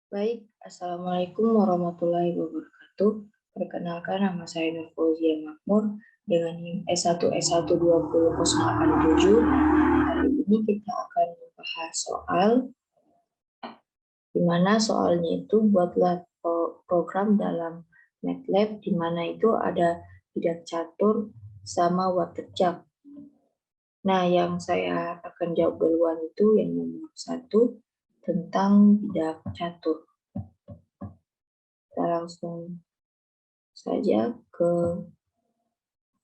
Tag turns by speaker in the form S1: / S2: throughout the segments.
S1: Baik, Assalamualaikum warahmatullahi wabarakatuh. Perkenalkan, nama saya Nur Fauzia Makmur dengan NIM S1S12087. Hari ini kita akan membahas soal di mana soalnya itu buatlah program dalam MATLAB di mana itu ada bidak catur sama waterjak. Nah, yang saya akan jawab duluan itu yang nomor 1 tentang bidak catur. Kita langsung saja ke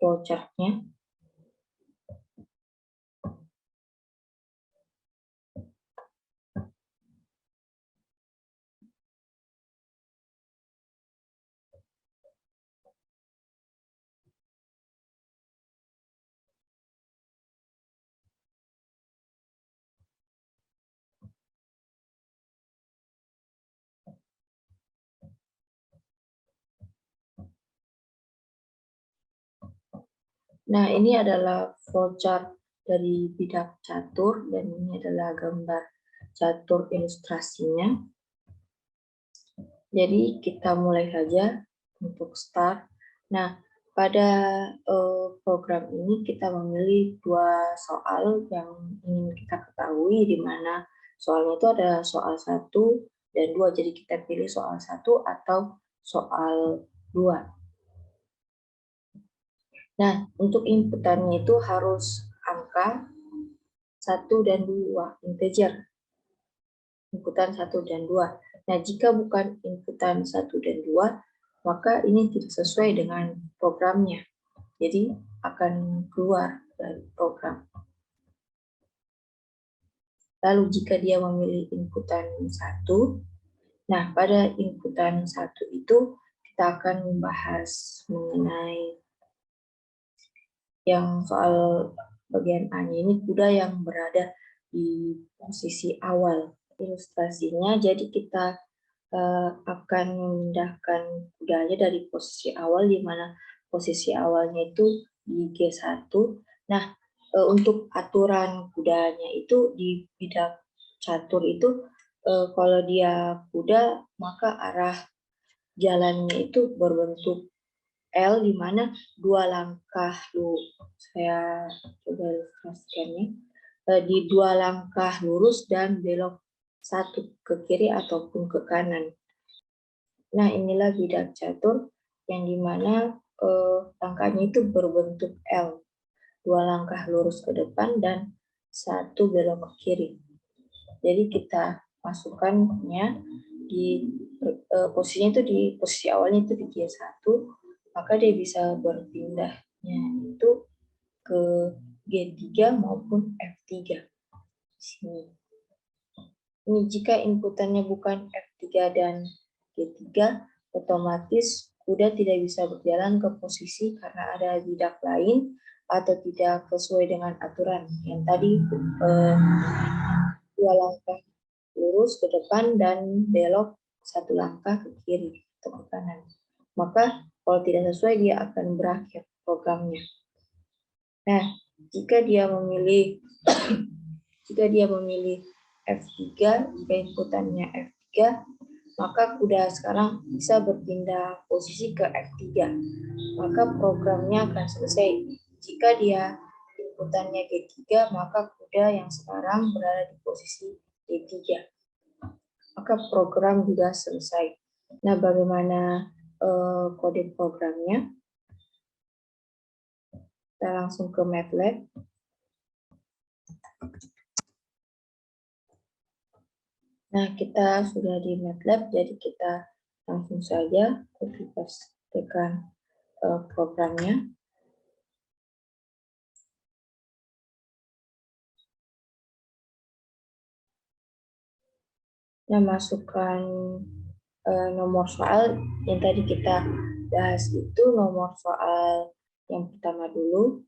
S1: flowchart-nya. Nah, ini adalah flowchart dari bidak catur dan ini adalah gambar catur ilustrasinya. Jadi kita mulai saja untuk start. Nah, pada program ini kita memilih dua soal yang ingin kita ketahui, di mana soalnya itu ada soal 1 dan 2. Jadi kita pilih soal 1 atau soal 2. Nah, untuk inputannya itu harus angka 1 dan 2, integer. Inputan 1 dan 2. Nah, jika bukan inputan 1 dan 2, maka ini tidak sesuai dengan programnya. Jadi, akan keluar dari program. Lalu, jika dia memilih inputan 1, nah, pada inputan 1 itu, kita akan membahas mengenai yang soal bagian A-nya ini kuda yang berada di posisi awal ilustrasinya. Jadi kita akan memindahkan kudanya dari posisi awal, di mana posisi awalnya itu di G1. Nah, untuk aturan kudanya itu di bidak catur itu, kalau dia kuda maka arah jalannya itu berbentuk L, di mana 2 langkah saya coba ilustrasikannya, di 2 langkah lurus dan belok 1 ke kiri ataupun ke kanan. Nah, inilah bidak catur yang dimana langkahnya itu berbentuk L, 2 langkah lurus ke depan dan 1 belok ke kiri. Jadi kita masukkannya di posisinya itu di posisi awalnya itu di G1, maka dia bisa berpindahnya itu ke G3 maupun F3 di sini. Ini jika inputannya bukan F3 dan G3, otomatis kuda tidak bisa berjalan ke posisi karena ada bidak lain atau tidak sesuai dengan aturan yang tadi 2 langkah lurus ke depan dan belok 1 langkah ke kiri atau ke kanan. Maka kalau tidak sesuai dia akan berakhir programnya. Nah, jika dia memilih F3, jika inputannya F3, maka kuda sekarang bisa berpindah posisi ke F3. Maka programnya akan selesai. Jika dia inputannya G3, maka kuda yang sekarang berada di posisi G3. Maka program juga selesai. Nah, bagaimana kode programnya? Kita langsung ke MATLAB. Nah, kita sudah di MATLAB, jadi kita langsung saja tekan programnya. Nah, masukkan nomor soal yang tadi kita bahas itu, nomor soal yang pertama dulu.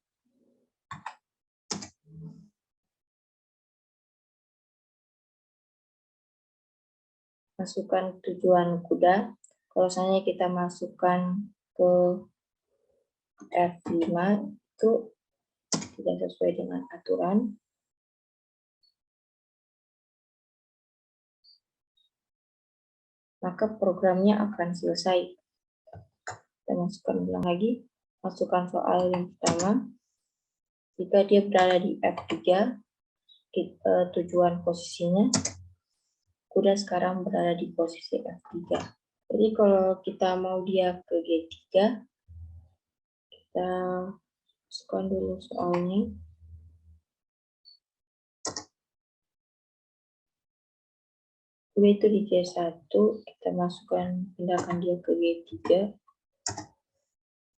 S1: Masukkan tujuan kuda. Kalau misalnya kita masukkan ke F5 itu tidak sesuai dengan aturan. maka programnya akan selesai. Kita masukkan ulang lagi, masukkan soal yang pertama. Jika dia berada di F3, tujuan posisinya, kuda sekarang berada di posisi F3. Jadi kalau kita mau dia ke G3, kita masukkan dulu soalnya. Kuda itu di G1, kita masukkan, pindahkan dia ke G3.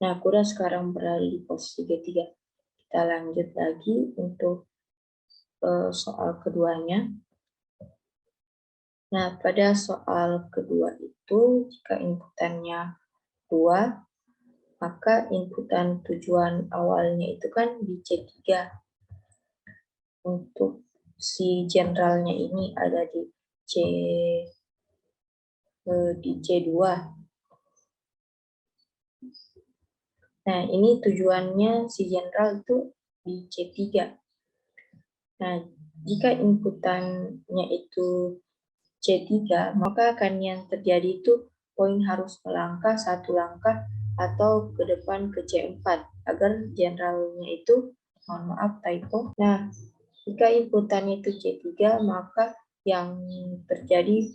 S1: Nah, kuda sekarang berada di posisi G3. Kita lanjut lagi untuk soal keduanya. Nah, pada soal kedua itu, jika inputannya 2, maka inputan tujuan awalnya itu kan di C3. Untuk si generalnya ini ada di C2. Nah, ini tujuannya si general itu di C3. Nah, jika inputannya itu C3, maka akan yang terjadi itu poin harus melangkah satu langkah atau ke depan ke C4 agar generalnya itu, mohon maaf typo. Nah, jika inputannya itu C3, maka yang terjadi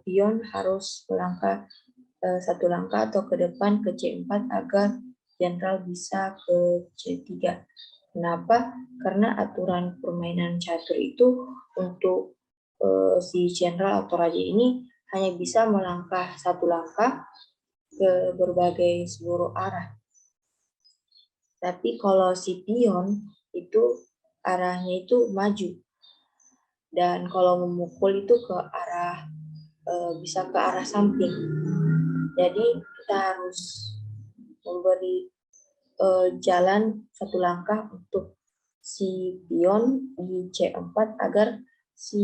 S1: pion harus melangkah satu langkah atau ke depan ke C4 agar general bisa ke C3. Kenapa? Karena aturan permainan catur itu untuk si jenderal atau raja ini hanya bisa melangkah satu langkah ke berbagai seluruh arah. Tapi kalau si pion itu arahnya itu maju. Dan kalau memukul itu ke arah bisa ke arah samping. Jadi kita harus memberi jalan satu langkah untuk si pion di C4 agar si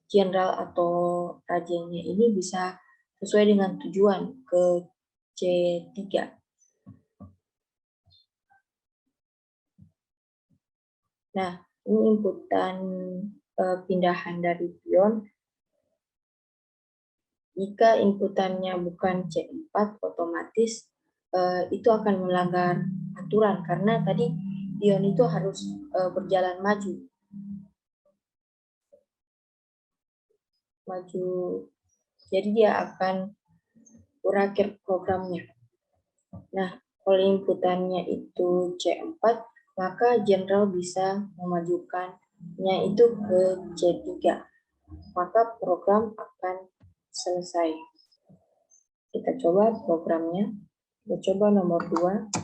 S1: jenderal atau rajanya ini bisa sesuai dengan tujuan ke C3. Nah, ini inputan pindahan dari pion. Jika inputannya bukan C4, otomatis itu akan melanggar aturan karena tadi pion itu harus berjalan maju. Jadi dia akan berakhir programnya. Nah, kalau inputannya itu C4, maka jenderal bisa memajukannya itu ke C3. Maka program akan selesai. Kita coba programnya. Kita coba nomor 2.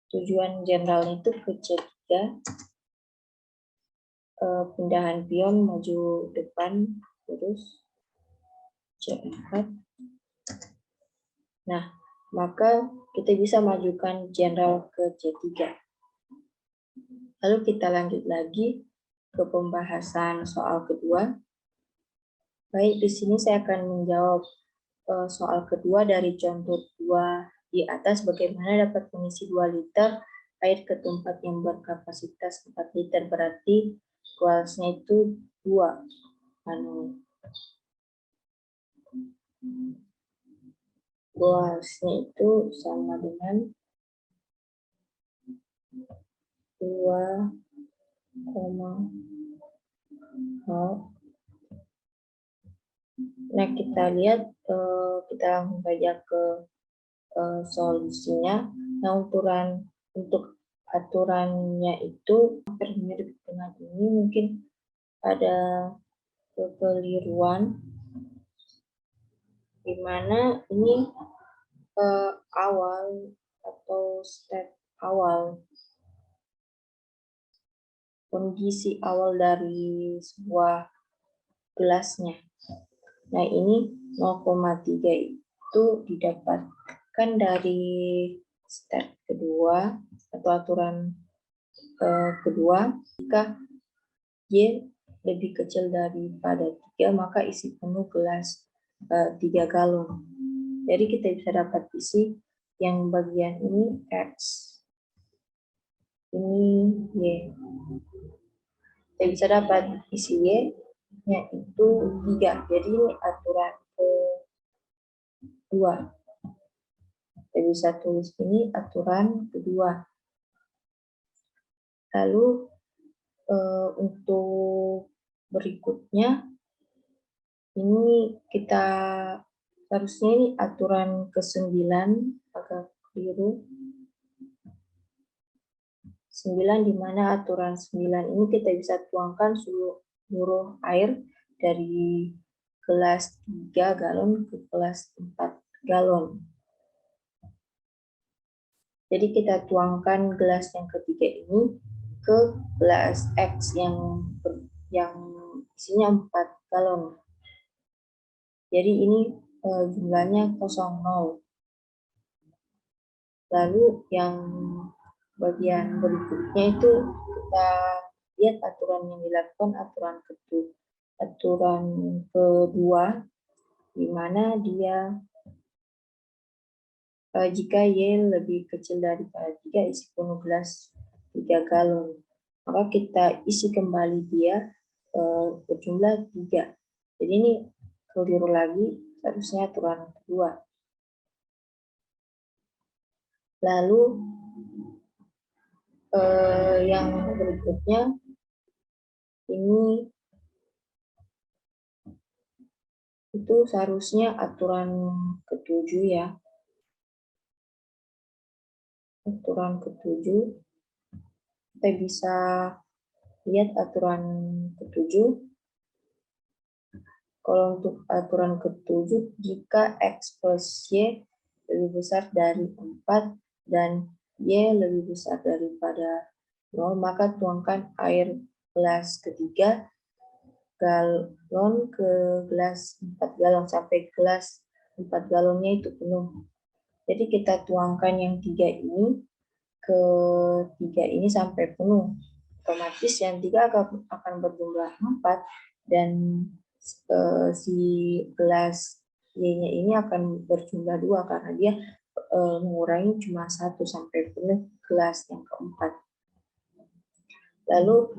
S1: Tujuan jenderal itu ke C3. Pindahan pion maju depan terus C4. Nah, maka kita bisa majukan jenderal ke C3. Lalu kita lanjut lagi ke pembahasan soal kedua. Baik, di sini saya akan menjawab soal kedua dari contoh 2 di atas, bagaimana dapat mengisi 2 liter air ke tempat yang berkapasitas 4 liter, berarti kuasnya itu 2. Kuasnya itu sama dengan 2,0. Nah, kita lihat, kita langsung saja ke solusinya. Nah, untuk aturannya itu hampir mirip dengan ini, mungkin ada kekeliruan di mana ini awal atau step awal, kondisi awal dari sebuah gelasnya. Nah, ini 0,3 itu didapatkan dari step kedua atau aturan kedua. Jika Y lebih kecil daripada 3, maka isi penuh gelas 3 galon. Jadi kita bisa dapat isi yang bagian ini X, ini Y. Kita bisa dapat isi Y itu 3. Jadi ini aturan kedua. Kita bisa tulis ini aturan kedua. Lalu untuk berikutnya ini kita harusnya ini aturan ke-9 agak keliru. 9 di mana aturan 9 ini kita bisa tuangkan seluruh air dari gelas 3 galon ke gelas 4 galon. Jadi kita tuangkan gelas yang ketiga ini ke gelas X yang isinya 4 galon. Jadi ini jumlahnya 0. Lalu yang bagian berikutnya itu kita lihat aturan yang dilakukan, aturan kedua, di mana dia jika Y lebih kecil daripada 3, isi penuh gelas 3 galon. Maka kita isi kembali dia berjumlah 3. Jadi ini keliru lagi, harusnya aturan kedua. Lalu yang berikutnya ini itu seharusnya aturan ke-7 ya. Aturan ke-7 kita bisa lihat aturan ke-7. Kalau untuk aturan ke-7, jika X plus Y lebih besar dari 4 dan Y lebih besar daripada 0, maka tuangkan air gelas ketiga galon ke gelas 4 galon sampai gelas 4 galonnya itu penuh. Jadi kita tuangkan yang 3 ini ke 3 ini sampai penuh. Otomatis yang 3 akan berjumlah 4 dan si gelas Y-nya ini akan berjumlah 2 karena dia mengurangi cuma 1 sampai penuh gelas yang keempat. Lalu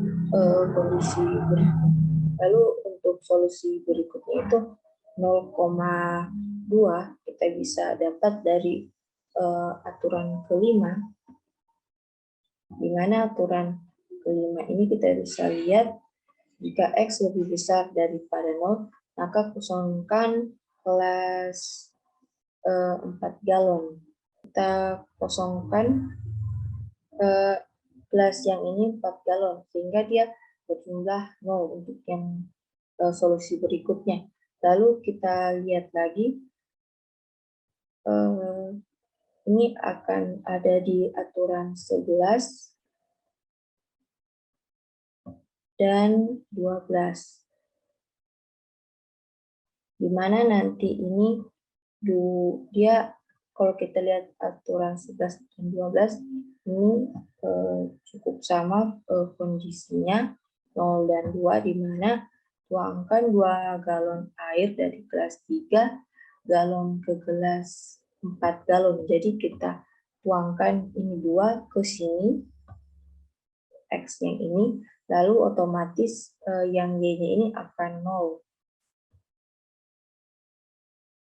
S1: untuk solusi berikutnya itu 0,2 kita bisa dapat dari aturan kelima, di mana aturan kelima ini kita bisa lihat jika X lebih besar daripada 0, maka kosongkan gelas 4 galon. Kita kosongkan gelas yang ini 4 galon, sehingga dia berjumlah 0 untuk yang solusi berikutnya. Lalu kita lihat lagi, ini akan ada di aturan 11 dan 12. Di mana nanti ini dia kalau kita lihat aturan 11 dan 12 ini cukup sama kondisinya 0 dan 2, di mana tuangkan 2 galon air dari gelas 3 galon ke gelas 4 galon. Jadi kita tuangkan ini 2 ke sini, X yang ini, lalu otomatis yang Y-nya ini akan 0.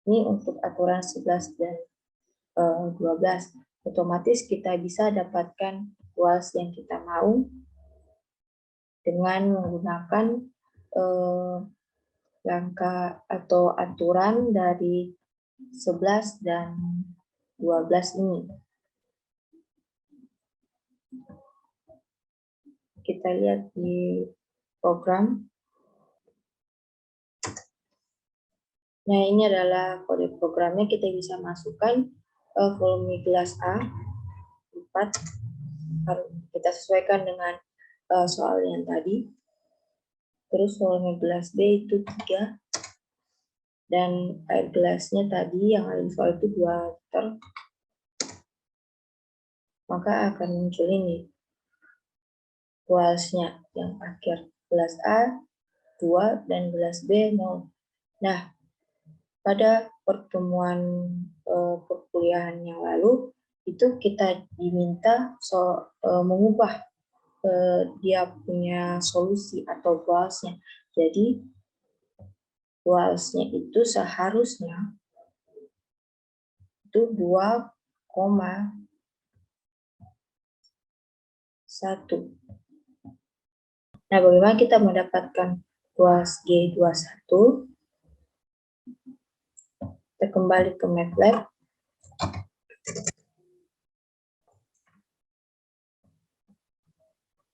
S1: Ini untuk aturan 11 dan 12. Otomatis kita bisa dapatkan UAS yang kita mau dengan menggunakan langkah atau aturan dari 11 dan 12 ini. Kita lihat di program. Nah, ini adalah kode programnya. Kita bisa masukkan volume gelas A 4. Kita sesuaikan dengan soal yang tadi. Terus volume gelas B itu 3. Dan air gelasnya tadi yang ada di soal itu 2 liter. Maka akan muncul ini UAS-nya yang akhir. Gelas A 2 dan gelas B 0. Nah, pada pertemuan perkuliahan yang lalu itu kita diminta mengubah dia punya solusi atau UAS-nya. Jadi kualsnya itu seharusnya itu 2,1. Nah, bagaimana kita mendapatkan kuals G21? Kita kembali ke MATLAB.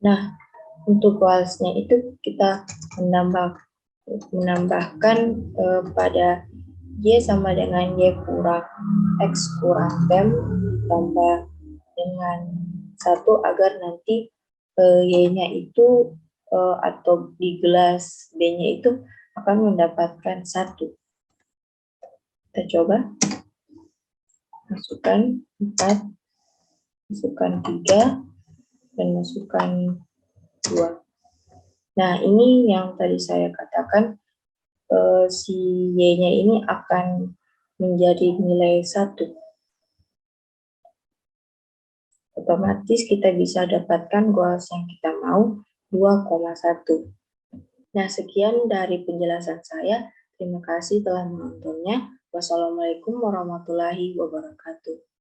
S1: Nah, untuk kualsnya itu kita menambahkan pada Y sama dengan Y kurang X kurang Pem tambah dengan 1 agar nanti Y-nya itu atau di gelas B-nya itu akan mendapatkan 1. Kita coba. Masukkan 4, masukkan 3, dan masukkan 2. Nah, ini yang tadi saya katakan, si Y-nya ini akan menjadi nilai 1. Otomatis kita bisa dapatkan kuals yang kita mau 2,1. Nah, sekian dari penjelasan saya. Terima kasih telah menontonnya. Wassalamualaikum warahmatullahi wabarakatuh.